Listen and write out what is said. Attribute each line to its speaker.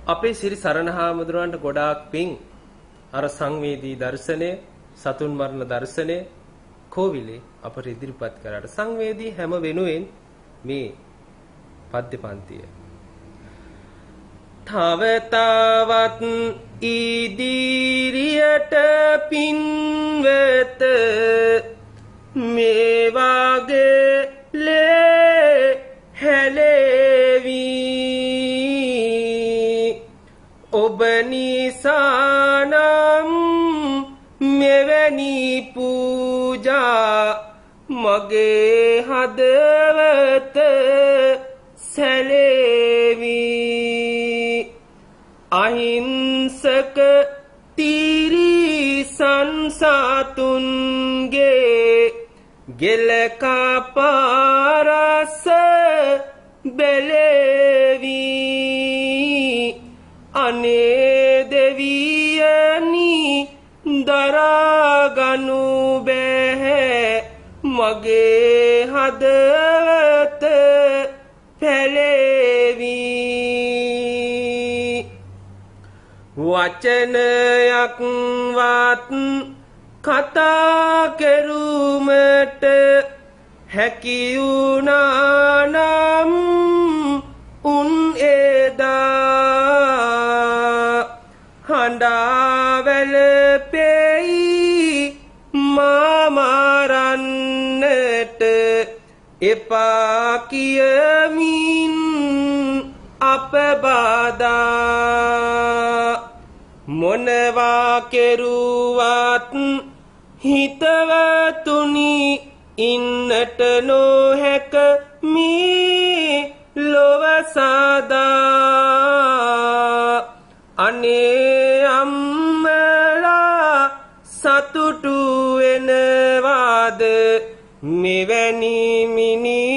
Speaker 1: අපේ සිරි සරණ හාමුදුරුවන්ට ගොඩාක් පිං අර සංවේදී දර්ශනය සතුන් මරණ දර්ශනය කෝවිලේ අපට ඉදිරිපත් කරාට සංවේදී හැම වෙනුවෙන් මේ පද්‍ය පන්තිය තව තවත් ඉදිරියට පින්වත මේ වාගේ ලේ හැලේවි ඔබ නිසානම් මෙවැනි පූජා මගේ හදවත සැලේවි අහිංසක තිරිසන් සතුන්ගේ ගෙලකපාරස බැලේවි අනේ දෙවියනි දරාගනු බැහැ මගේ හදවත පැලේවි වචනයක් වත් කතා කෙරුමට හැකි වුණා නම් උන් එදා හඬාවැල පෙයි මාමරන්නට එපා කියමින් අප බාදා මොනවා කෙරුවත් හිතවතුනි ඉන්නට නොහැක මේ ලොව සදා අනේ අම්මලා සතුටු වෙනවාද මෙවැනි මිනි